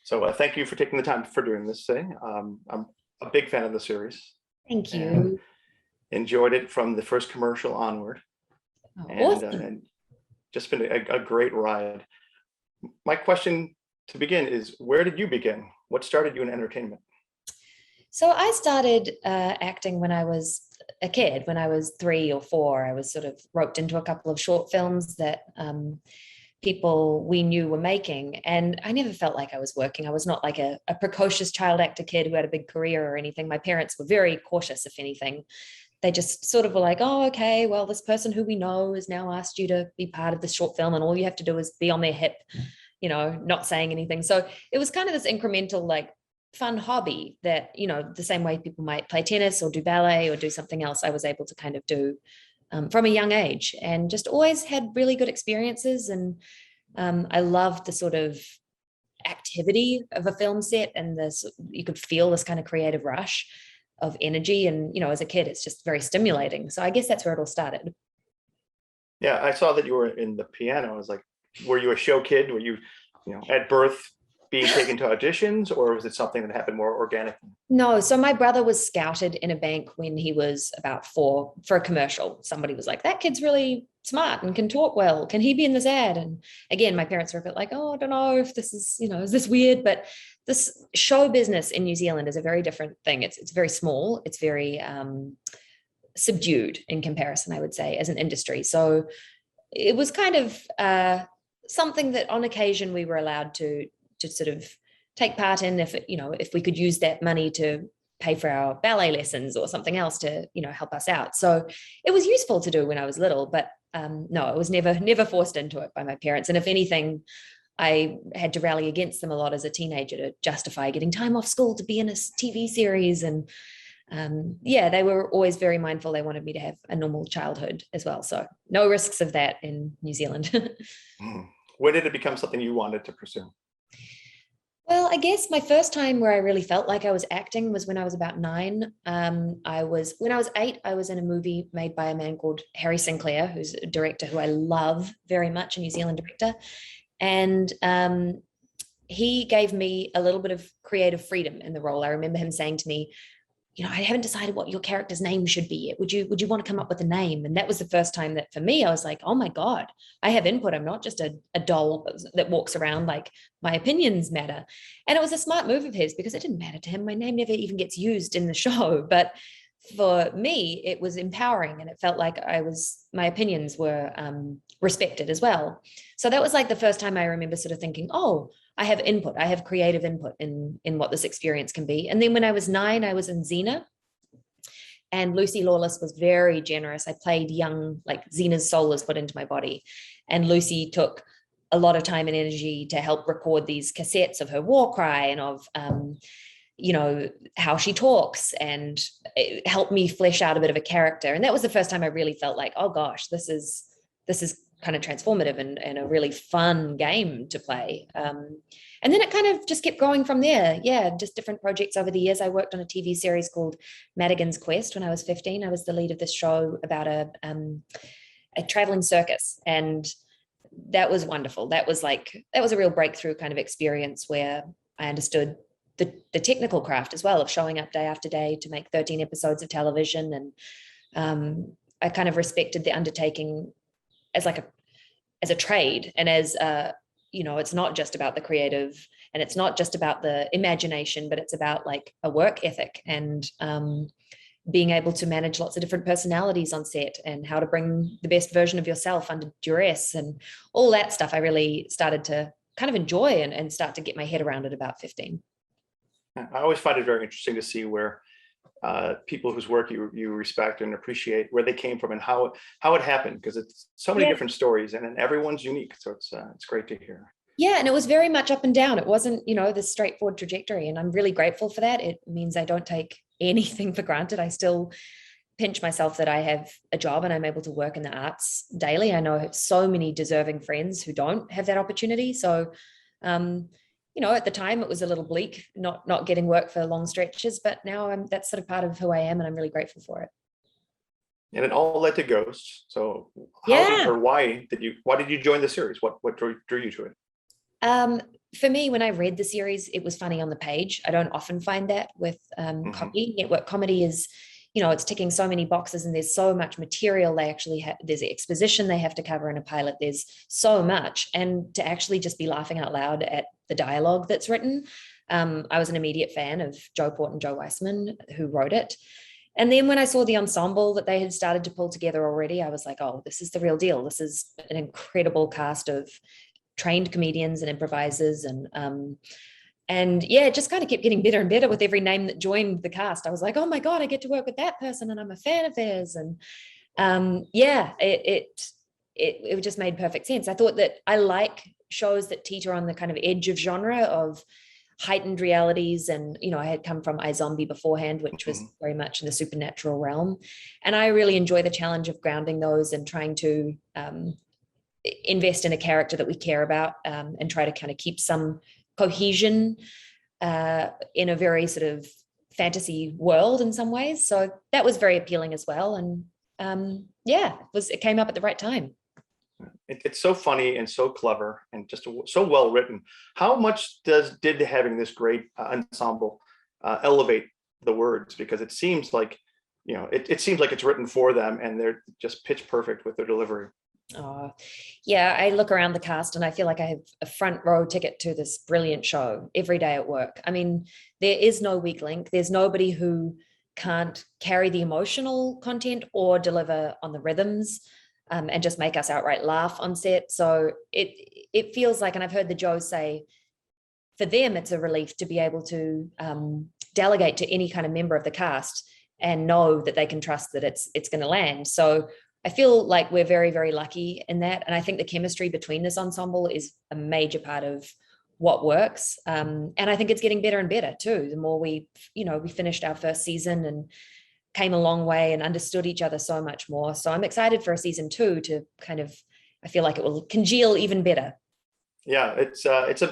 So thank you for taking the time for doing this today. I'm a big fan of the series Thank and you. enjoyed it from the first commercial onward, Oh, awesome. and just been a great ride. My question to begin is, where did you begin? What started you in entertainment? So I started acting when I was a kid. When I was 3 or 4, I was sort of roped into a couple of short films that people we knew were making. And I never felt like I was working. I was not like a precocious child actor kid who had a big career or anything. My parents were very cautious, if anything. They just sort of were like, oh, okay, well, this person who we know has now asked you to be part of this short film, and all you have to do is be on their hip, not saying anything. So it was kind of this incremental, like, fun hobby that, the same way people might play tennis or do ballet or do something else, I was able to kind of do from a young age, and just always had really good experiences. And I loved the sort of activity of a film set, and this, you could feel this kind of creative rush of energy. And, as a kid, it's just very stimulating. So I guess that's where it all started. Yeah, I saw that you were in the piano. I was like, were you a show kid? Were you, at birth being taken to auditions, or was it something that happened more organically? No, so my brother was scouted in a bank when he was about 4 for a commercial. Somebody was like, that kid's really smart and can talk well. Can he be in this ad? And again, my parents were a bit like, oh, I don't know if this is, is this weird? But this show business in New Zealand is a very different thing. It's very small. It's very subdued in comparison, I would say, as an industry. So it was kind of something that on occasion we were allowed to sort of take part in, if we could use that money to pay for our ballet lessons or something else to help us out. So it was useful to do when I was little, but no, I was never forced into it by my parents. And if anything, I had to rally against them a lot as a teenager to justify getting time off school to be in a TV series. And they were always very mindful. They wanted me to have a normal childhood as well. So no risks of that in New Zealand. When did it become something you wanted to pursue? Well, I guess my first time where I really felt like I was acting was when I was about 9. When I was 8, I was in a movie made by a man called Harry Sinclair, who's a director who I love very much, a New Zealand director. And he gave me a little bit of creative freedom in the role. I remember him saying to me, I haven't decided what your character's name should be yet. Would you want to come up with a name? And that was the first time that for me, I was like, oh my God, I have input. I'm not just a doll that walks around. Like, my opinions matter. And it was a smart move of his, because it didn't matter to him. My name never even gets used in the show. But for me, it was empowering, and it felt like my opinions were respected as well. So that was like the first time I remember sort of thinking, oh, I have input. I have creative input in what this experience can be. And then when I was 9, I was in Xena, and Lucy Lawless was very generous. I played young, like Xena's soul is put into my body. And Lucy took a lot of time and energy to help record these cassettes of her war cry and of, how she talks, and it helped me flesh out a bit of a character. And that was the first time I really felt like, oh gosh, this is kind of transformative and a really fun game to play. And then it kind of just kept going from there. Yeah, just different projects over the years. I worked on a TV series called Madigan's Quest when I was 15. I was the lead of this show about a traveling circus, and that was wonderful. That was a real breakthrough kind of experience where I understood the technical craft as well of showing up day after day to make 13 episodes of television. And I kind of respected the undertaking as a trade, and as it's not just about the creative, and it's not just about the imagination, but it's about like a work ethic, and being able to manage lots of different personalities on set, and how to bring the best version of yourself under duress, and all that stuff I really started to kind of enjoy and start to get my head around at about 15. I always find it very interesting to see where people whose work you respect and appreciate, where they came from and how it happened, because it's so many different stories, and everyone's unique. So it's great to hear. Yeah, and it was very much up and down. It wasn't, this straightforward trajectory, and I'm really grateful for that. It means I don't take anything for granted. I still pinch myself that I have a job and I'm able to work in the arts daily. I know I have so many deserving friends who don't have that opportunity. So at the time it was a little bleak, not getting work for long stretches, but now that's sort of part of who I am, and I'm really grateful for it. And it all led to Ghosts. So why did you join the series? What drew you to it? for me, when I read the series, it was funny on the page. I don't often find that with comedy. Network comedy is, it's ticking so many boxes and there's so much material. They actually have, there's exposition they have to cover in a pilot. There's so much. And to actually just be laughing out loud at the dialogue that's written. I was an immediate fan of Joe Port and Joe Weissman, who wrote it. And then when I saw the ensemble that they had started to pull together already, I was like, oh, this is the real deal. This is an incredible cast of trained comedians and improvisers. And yeah, it just kind of kept getting better and better with every name that joined the cast. I was like, oh my God, I get to work with that person and I'm a fan of theirs. And yeah, it just made perfect sense. I thought that I like shows that teeter on the kind of edge of genre, of heightened realities. And I had come from iZombie beforehand, which was very much in the supernatural realm, and I really enjoy the challenge of grounding those and trying to invest in a character that we care about, and try to kind of keep some cohesion in a very sort of fantasy world in some ways. So that was very appealing as well. And yeah, it came up at the right time. It's so funny and so clever and just so well written. How much did having this great ensemble elevate the words? Because it seems like, it seems like it's written for them and they're just pitch perfect with their delivery. Oh, yeah, I look around the cast and I feel like I have a front row ticket to this brilliant show every day at work. I mean, there is no weak link. There's nobody who can't carry the emotional content or deliver on the rhythms. And just make us outright laugh on set. So it feels like, and I've heard the Joes say, for them, it's a relief to be able to delegate to any kind of member of the cast and know that they can trust that it's going to land. So I feel like we're very, very lucky in that. And I think the chemistry between this ensemble is a major part of what works. And I think it's getting better and better too. The more we finished our first season and came a long way and understood each other so much more. So I'm excited for a season 2 to kind of, I feel like it will congeal even better. Yeah, it's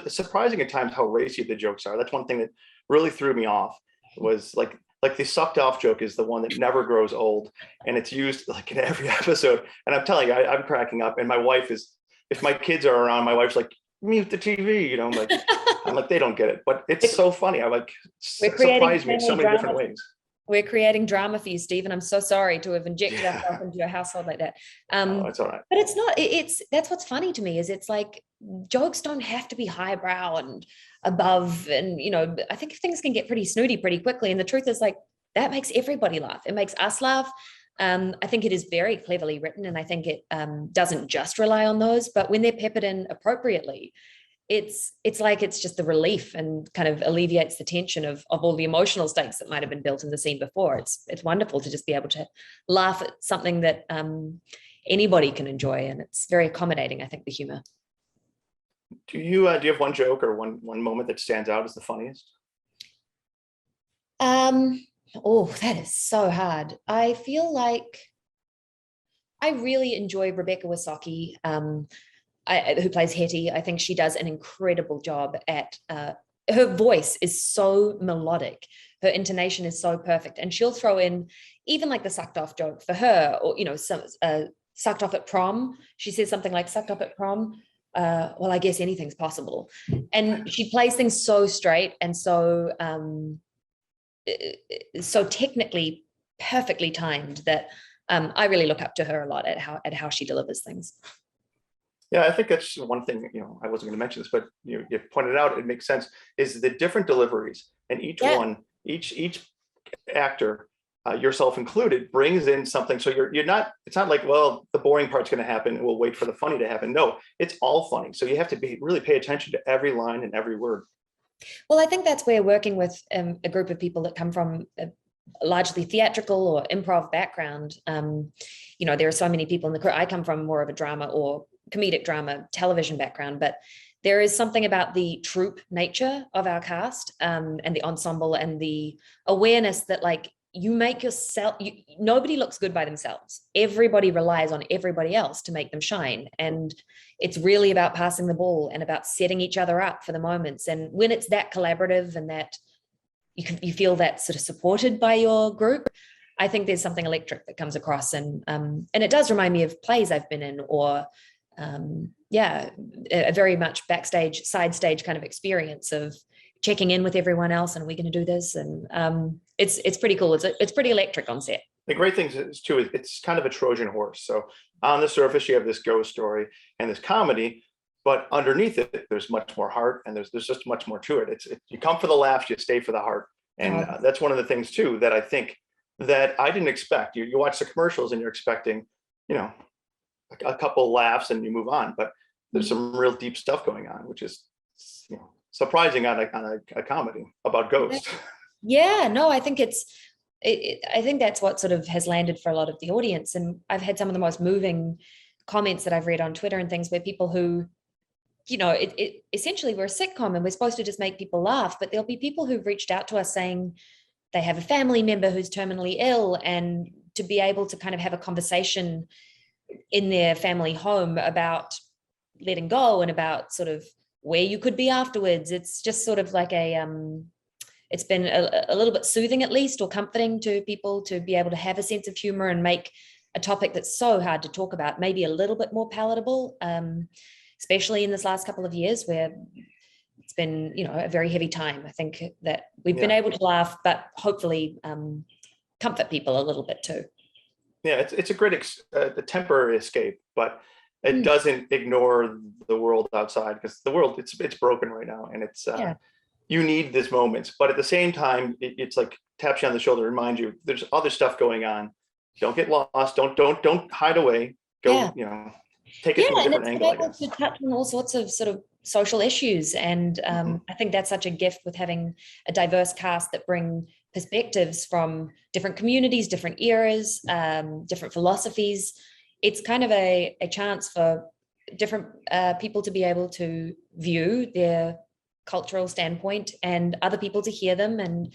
surprising at times how racy the jokes are. That's one thing that really threw me off, was like the sucked off joke is the one that never grows old, and it's used like in every episode. And I'm telling you, I'm cracking up. And my wife is, if my kids are around, my wife's like, mute the TV, I'm like, they don't get it, but it's so funny. I like, it surprised me in so many different ways. We're creating drama for you, Steven. I'm so sorry to have injected ourselves into your household like that. It's all right. But it's not, that's what's funny to me, is it's like jokes don't have to be highbrow and above. And, I think things can get pretty snooty pretty quickly. And the truth is, like, that makes everybody laugh. It makes us laugh. I think it is very cleverly written. And I think it doesn't just rely on those, but when they're peppered in appropriately, it's like it's just the relief and kind of alleviates the tension of all the emotional stakes that might have been built in the scene before. It's wonderful to just be able to laugh at something that anybody can enjoy, and it's very accommodating, I think, the humor. Do you have one joke or one moment that stands out as the funniest? Oh, that is so hard. I feel like I really enjoy Rebecca Wysocki, who plays Hetty. I think she does an incredible job at, her voice is so melodic. Her intonation is so perfect. And she'll throw in even like the sucked off joke for her, or, some sucked off at prom. She says something like sucked up at prom. Well, I guess anything's possible. And she plays things so straight and so technically perfectly timed that I really look up to her a lot at how she delivers things. Yeah, I think that's one thing, I wasn't going to mention this, but you pointed out, it makes sense, is the different deliveries, and each actor, yourself included, brings in something. So you're not, it's not like, well, the boring part's going to happen and we'll wait for the funny to happen. No, it's all funny. So you have to really pay attention to every line and every word. Well, I think that's where working with a group of people that come from a largely theatrical or improv background, there are so many people in the crew. I come from more of a drama or comedic drama television background, but there is something about the troupe nature of our cast, and the ensemble, and the awareness that, like, you make yourself, nobody looks good by themselves. Everybody relies on everybody else to make them shine. And it's really about passing the ball and about setting each other up for the moments. And when it's that collaborative and that you feel that sort of supported by your group, I think there's something electric that comes across. And it does remind me of plays I've been in, or yeah, a very much backstage, side stage kind of experience of checking in with everyone else, and are we going to do this? And it's pretty cool. It's pretty electric on set. The great thing is too, it's kind of a Trojan horse. So on the surface, you have this ghost story and this comedy, but underneath it, there's much more heart, and there's just much more to it. You come for the laughs, you stay for the heart, and that's one of the things too that I think that I didn't expect. You watch the commercials and you're expecting, you know, a couple laughs and you move on, but there's some real deep stuff going on, which is, you know, surprising on a comedy about ghosts. Yeah, no, I think I think that's what sort of has landed for a lot of the audience. And I've had some of the most moving comments that I've read on Twitter and things, where people who, you know, essentially we're a sitcom and we're supposed to just make people laugh, but there'll be people who've reached out to us saying they have a family member who's terminally ill, and to be able to kind of have a conversation in their family home about letting go and about sort of where you could be afterwards. It's just sort of like it's been a little bit soothing, at least, or comforting to people to be able to have a sense of humor and make a topic that's so hard to talk about maybe a little bit more palatable, especially in this last couple of years where it's been, you know, a very heavy time. I think that we've been able to laugh, but hopefully comfort people a little bit too. Yeah, it's a great a temporary escape, but it doesn't ignore the world outside, because the world it's broken right now, and it's you need these moments, but at the same time, it's like taps you on the shoulder, remind you there's other stuff going on. Don't get lost. Don't hide away. Go, you know, take it from a different angle. I guess. To touch on all sorts of sort of social issues, and I think that's such a gift with having a diverse cast that bring perspectives from different communities, different eras, different philosophies. It's kind of a chance for different people to be able to view their cultural standpoint and other people to hear them. And,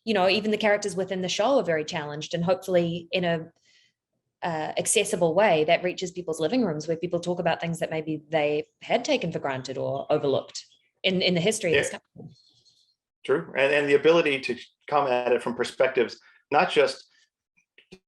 you know, even the characters within the show are very challenged, and hopefully in a accessible way that reaches people's living rooms, where people talk about things that maybe they had taken for granted or overlooked in the history of this country. True. And the ability to come at it from perspectives, not just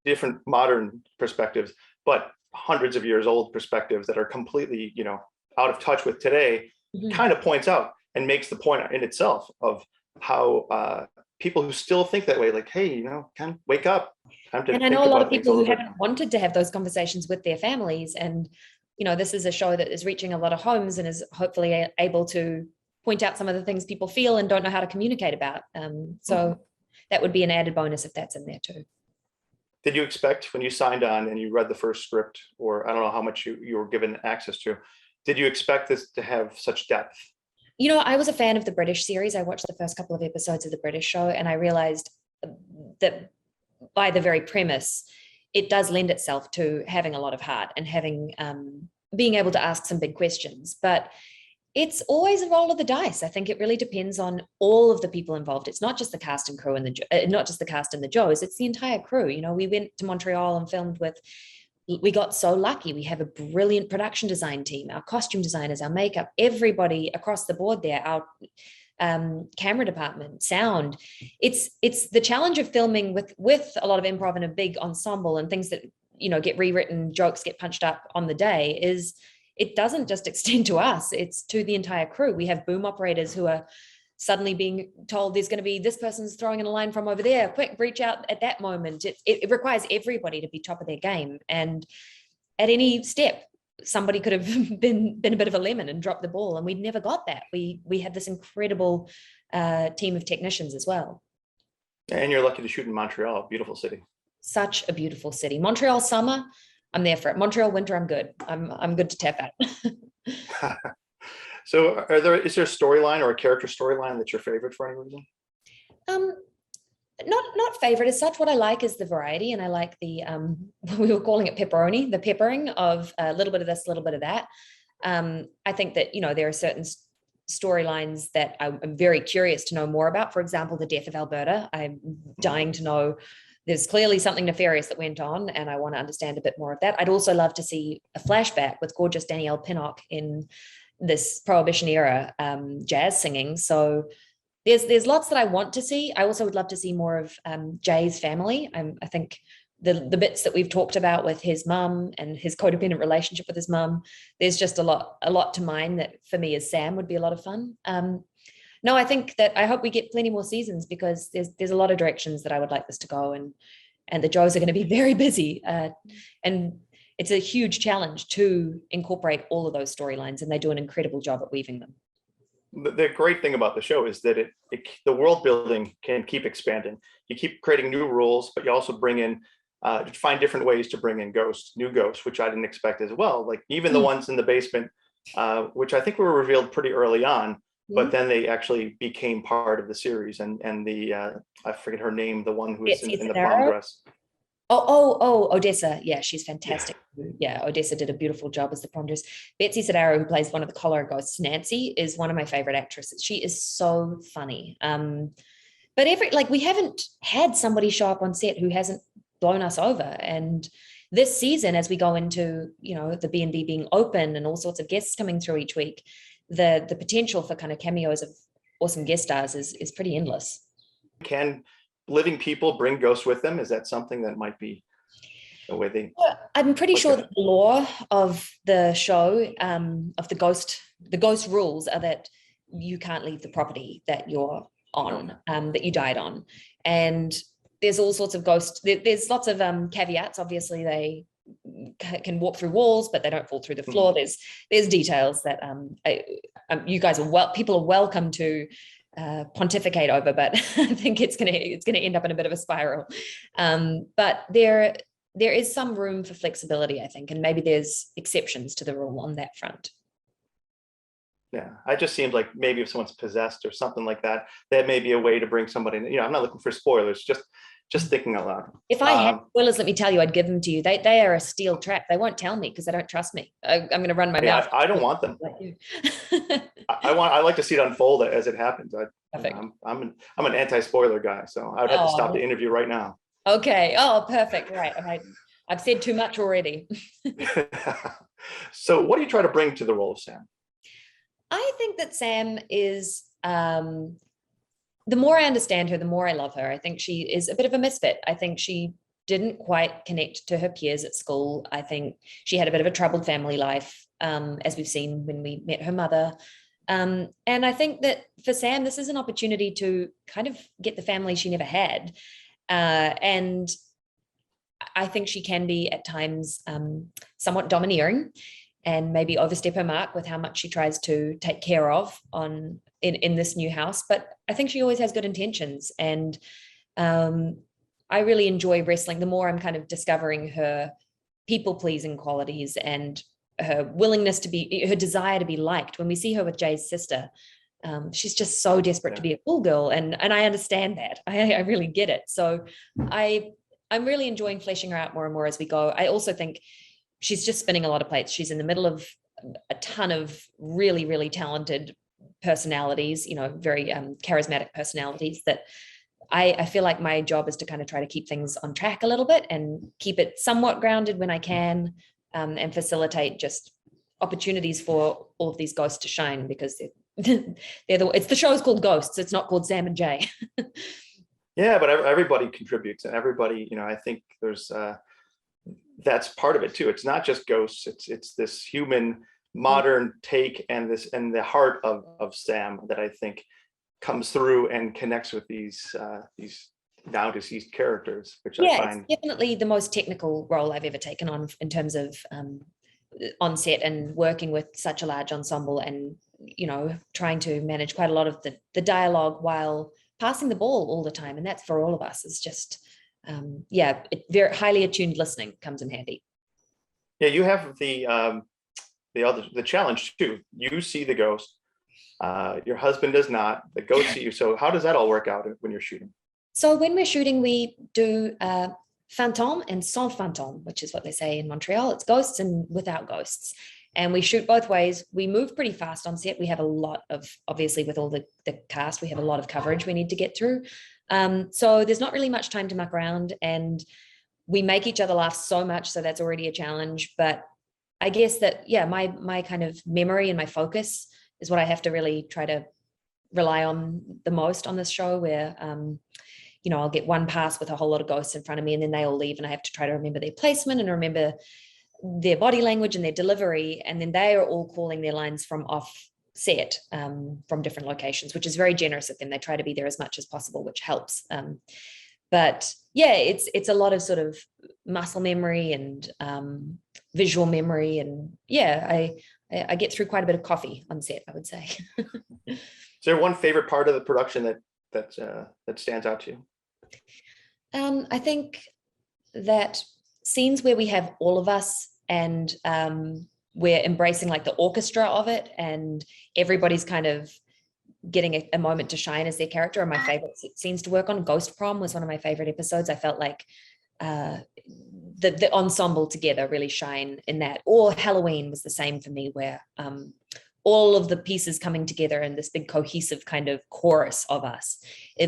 different modern perspectives, but hundreds of years old perspectives that are completely, you know, out of touch with today, kind of points out and makes the point in itself of how people who still think that way, like, hey, you know, kind of wake up. And I know a lot of people who haven't wanted to have those conversations with their families. And, you know, this is a show that is reaching a lot of homes and is hopefully able to point out some of the things people feel and don't know how to communicate about. So that would be an added bonus if that's in there too. Did you expect, when you signed on and you read the first script, or I don't know how much you were given access to, did you expect this to have such depth? You know, I was a fan of the British series. I watched the first couple of episodes of the British show, and I realized that by the very premise, it does lend itself to having a lot of heart and having being able to ask some big questions. But it's always a roll of the dice. I think it really depends on all of the people involved. It's not just the cast and crew and not just the cast and the Joes. It's the entire crew. You know, we went to Montreal and filmed with. We got so lucky. We have a brilliant production design team, our costume designers, our makeup, everybody across the board there, our camera department, sound. It's the challenge of filming with a lot of improv and a big ensemble and things that, you know, get rewritten, jokes get punched up on the day. Is it doesn't just extend to us, it's to the entire crew. We have boom operators who are suddenly being told there's going to be this person's throwing in a line from over there, quick, reach out at that moment. It requires everybody to be top of their game. And at any step, somebody could have been a bit of a lemon and dropped the ball. And we never got that. We had this incredible team of technicians as well. And you're lucky to shoot in Montreal, a beautiful city. Such a beautiful city. Montreal summer, I'm there for it. Montreal winter, I'm good. I'm good to tap out. So is there a storyline or a character storyline that's your favorite for any reason? Not favorite as such. What I like is the variety, and I like the we were calling it pepperoni, the peppering of a little bit of this, a little bit of that. I think that, you know, there are certain storylines that I'm very curious to know more about. For example, the death of Alberta. I'm dying to know. There's clearly something nefarious that went on, and I want to understand a bit more of that. I'd also love to see a flashback with gorgeous Danielle Pinnock in this Prohibition era jazz singing. So there's lots that I want to see. I also would love to see more of Jay's family. I think the bits that we've talked about with his mum and his codependent relationship with his mum, there's just a lot to mine that for me as Sam would be a lot of fun. No, I think that I hope we get plenty more seasons, because there's a lot of directions that I would like this to go, and the Joes are going to be very busy, and it's a huge challenge to incorporate all of those storylines, and they do an incredible job at weaving them. The great thing about the show is that the world building can keep expanding. You keep creating new rules, but you also bring in find different ways to bring in new ghosts, which I didn't expect as well. Like even the ones in the basement, which I think were revealed pretty early on, but then they actually became part of the series. And the I forget her name, the one who was in the prom dress. Oh, Odessa. Yeah, she's fantastic. Yeah, Odessa did a beautiful job as the prom dress. Betsy Sidaro, who plays one of the cholera ghosts, Nancy, is one of my favorite actresses. She is so funny. But we haven't had somebody show up on set who hasn't blown us over. And this season, as we go into, the B&B being open and all sorts of guests coming through each week, the potential for kind of cameos of awesome guest stars is pretty endless. Can living people bring ghosts with them? Is that something that might be the way they... I'm pretty sure that the law of the show, of the ghost rules are that you can't leave the property that you're on, that you died on. And there's all sorts of ghosts. There's lots of caveats. Obviously, they can walk through walls, but they don't fall through the floor. There's details that you guys people are welcome to pontificate over, but I think it's gonna end up in a bit of a spiral. But there is some room for flexibility, I think, and maybe there's exceptions to the rule on that front. Yeah, it just seems like maybe if someone's possessed or something like that, that may be a way to bring somebody in. I'm not looking for spoilers, just thinking out loud. If I had spoilers, let me tell you, I'd give them to you. They are a steel trap. They won't tell me because they don't trust me. I'm going to run my mouth. I don't want them. I like to see it unfold as it happens. I'm an anti-spoiler guy, so I would have to stop the interview right now. Okay. Oh, perfect. Right. I've said too much already. So what do you try to bring to the role of Sam? I think that Sam is, the more I understand her, the more I love her. I think she is a bit of a misfit. I think she didn't quite connect to her peers at school. I think she had a bit of a troubled family life, as we've seen when we met her mother. And I think that for Sam, this is an opportunity to kind of get the family she never had. And I think she can be at times somewhat domineering and maybe overstep her mark with how much she tries to take care of in this new house. But I think she always has good intentions. And I really enjoy wrestling. The more I'm kind of discovering her people-pleasing qualities and her willingness her desire to be liked. When we see her with Jay's sister, she's just so desperate to be a cool girl. And I understand that. I really get it. So I'm really enjoying fleshing her out more and more as we go. I also think she's just spinning a lot of plates. She's in the middle of a ton of really, really talented personalities, very charismatic personalities that I feel like my job is to kind of try to keep things on track a little bit and keep it somewhat grounded when I can, and facilitate just opportunities for all of these ghosts to shine, because it's the show's called Ghosts. It's not called Sam and Jay. Yeah, but everybody contributes, and everybody, I think there's that's part of it too. It's not just ghosts. It's this human modern take and the heart of Sam that I think comes through and connects with these now deceased characters, which I find it's definitely the most technical role I've ever taken on in terms of on set and working with such a large ensemble, and trying to manage quite a lot of the dialogue while passing the ball all the time. And that's for all of us. It's just very highly attuned listening comes in handy. Yeah, you have the challenge too. You see the ghost. Your husband does not. The ghost see you. So how does that all work out when you're shooting? So when we're shooting, we do fantôme and sans fantôme, which is what they say in Montreal. It's ghosts and without ghosts. And we shoot both ways. We move pretty fast on set. We have a lot of, obviously with all the cast, we have a lot of coverage we need to get through. So there's not really much time to muck around, and we make each other laugh so much. So that's already a challenge. But I guess that, my kind of memory and my focus is what I have to really try to rely on the most on this show, where, I'll get one pass with a whole lot of ghosts in front of me, and then they all leave, and I have to try to remember their placement and remember their body language and their delivery. And then they are all calling their lines from off set, from different locations, which is very generous of them. They try to be there as much as possible, which helps. But yeah, it's a lot of sort of muscle memory and visual memory. And yeah, I get through quite a bit of coffee on set, I would say. Is there one favorite part of the production that stands out to you? I think that scenes where we have all of us, and we're embracing like the orchestra of it, and everybody's kind of getting a moment to shine as their character, are my favorite scenes to work on. Ghost Prom was one of my favorite episodes. I felt like the ensemble together really shine in that. Or Halloween was the same for me, where all of the pieces coming together in this big cohesive kind of chorus of us.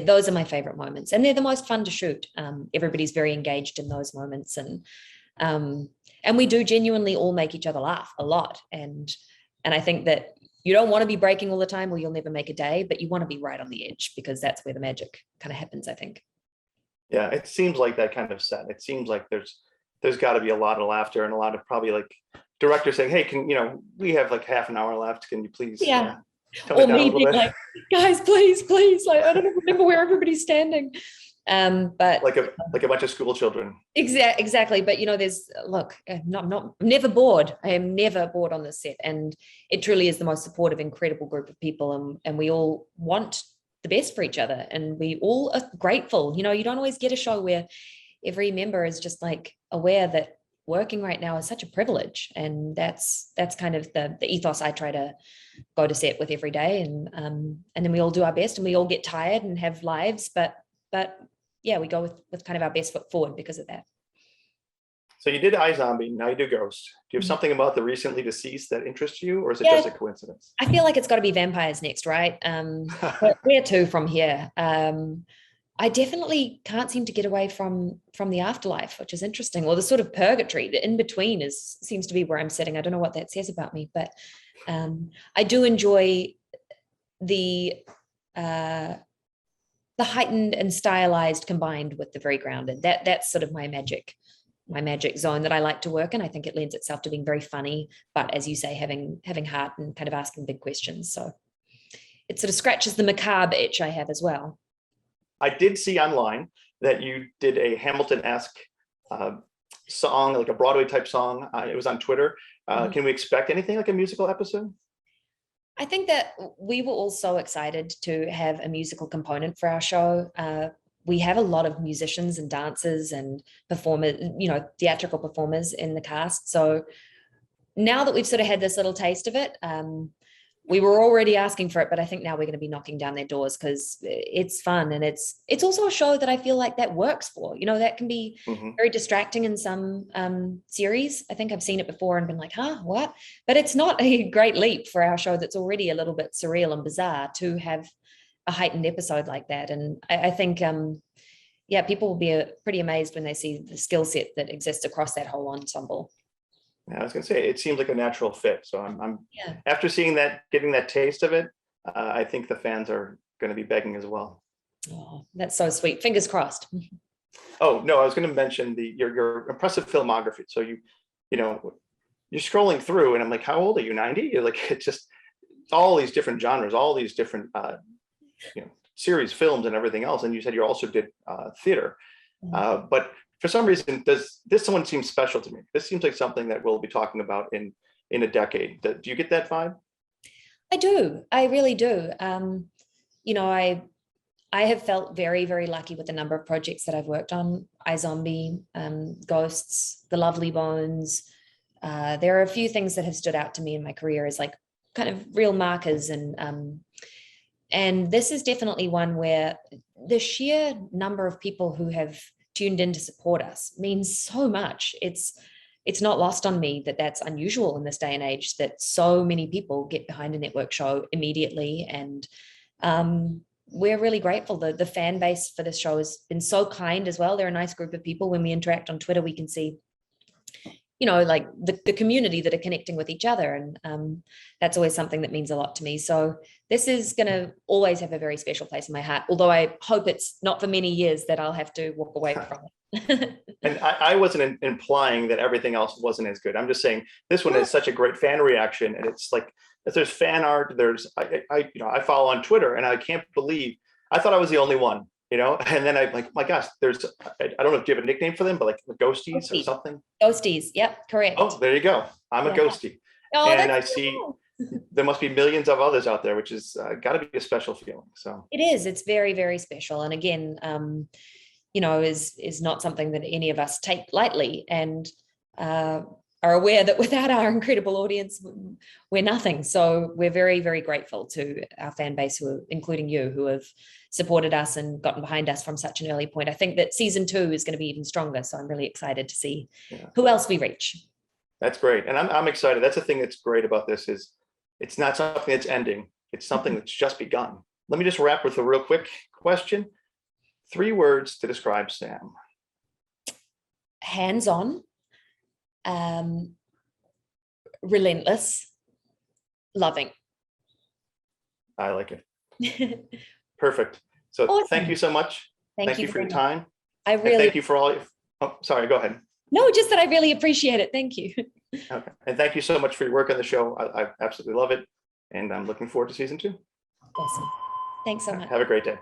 Those are my favorite moments, and they're the most fun to shoot. Everybody's very engaged in those moments, and we do genuinely all make each other laugh a lot. And I think that you don't want to be breaking all the time, or you'll never make a day, but you want to be right on the edge, because that's where the magic kind of happens, I think. Yeah, it seems like that kind of set. It seems like there's got to be a lot of laughter and a lot of probably like director saying, "Hey, we have like half an hour left. Can you please tone it down a little bit?" Like, guys, please, like, I don't remember where everybody's standing. But like a bunch of school children. Exactly. But I'm never bored. I am never bored on this set, and it truly is the most supportive, incredible group of people, and we all want the best for each other, and we all are grateful. You don't always get a show where every member is just like aware that working right now is such a privilege, and that's kind of the ethos I try to go to set with every day, and then we all do our best, and we all get tired and have lives, but yeah, we go with kind of our best foot forward because of that. So you did iZombie, now you do Ghost. Do you have something about the recently deceased that interests you, or is it just a coincidence? I feel like it's got to be vampires next, right? Where to from here? I definitely can't seem to get away from the afterlife, which is interesting, or the sort of purgatory. The in between seems to be where I'm sitting. I don't know what that says about me, but I do enjoy the heightened and stylized combined with the very grounded. That's sort of my magic zone that I like to work in. I think it lends itself to being very funny, but as you say, having heart and kind of asking big questions. So it sort of scratches the macabre itch I have as well. I did see online that you did a Hamilton-esque song, like a Broadway type song. It was on Twitter. Can we expect anything like a musical episode? I think that we were all so excited to have a musical component for our show. We have a lot of musicians and dancers and performers, theatrical performers in the cast. So now that we've sort of had this little taste of it, we were already asking for it, but I think now we're going to be knocking down their doors, because it's fun, and it's also a show that I feel like that works for. That can be very distracting in some series. I think I've seen it before and been like, what? But it's not a great leap for our show that's already a little bit surreal and bizarre to have a heightened episode like that. And I think, people will be pretty amazed when they see the skill set that exists across that whole ensemble. I was going to say, it seems like a natural fit. So I'm after seeing that, getting that taste of it, I think the fans are going to be begging as well. Oh, that's so sweet. Fingers crossed. Oh no, I was going to mention your impressive filmography. So you're scrolling through, and I'm like, how old are you? 90? You're like, it's just all these different genres, all these different series, films, and everything else. And you said you also did theater, but for some reason, this one seems special to me. This seems like something that we'll be talking about in a decade. Do you get that vibe? I do. I really do. I have felt very, very lucky with the number of projects that I've worked on. iZombie, Ghosts, The Lovely Bones. There are a few things that have stood out to me in my career as like kind of real markers, and this is definitely one where the sheer number of people who have tuned in to support us means so much. It's not lost on me that that's unusual in this day and age, that so many people get behind a network show immediately. And we're really grateful. The fan base for this show has been so kind as well. They're a nice group of people. When we interact on Twitter, we can see like the community that are connecting with each other. And that's always something that means a lot to me. So this is going to always have a very special place in my heart, although I hope it's not for many years that I'll have to walk away from it. And I wasn't implying that everything else wasn't as good. I'm just saying this one has such a great fan reaction, and it's like, if there's fan art, I follow on Twitter, and I can't believe, I thought I was the only one, and then I'm like, my gosh, I don't know if you have a nickname for them, but like the Ghosties or something. Ghosties, yep, correct. Oh, there you go. I'm a Ghostie. Oh, and I see there must be millions of others out there, which is got to be a special feeling. So it is. It's very, very special. And again, is not something that any of us take lightly, and are aware that without our incredible audience, we're nothing. So we're very, very grateful to our fan base, including you, who have supported us and gotten behind us from such an early point. I think that season 2 is going to be even stronger. So I'm really excited to see who else we reach. That's great. And I'm excited. That's the thing that's great about this is it's not something that's ending. It's something that's just begun. Let me just wrap with a real quick question. 3 words to describe Sam. Hands-on, relentless, loving. I like it. Perfect. So Awesome. Thank you so much. Thank you for your time. I really thank you for all. Oh, sorry, go ahead. No, just that I really appreciate it. Thank you. Okay. And thank you so much for your work on the show. I absolutely love it. And I'm looking forward to season 2. Awesome. Thanks so much. Have a great day.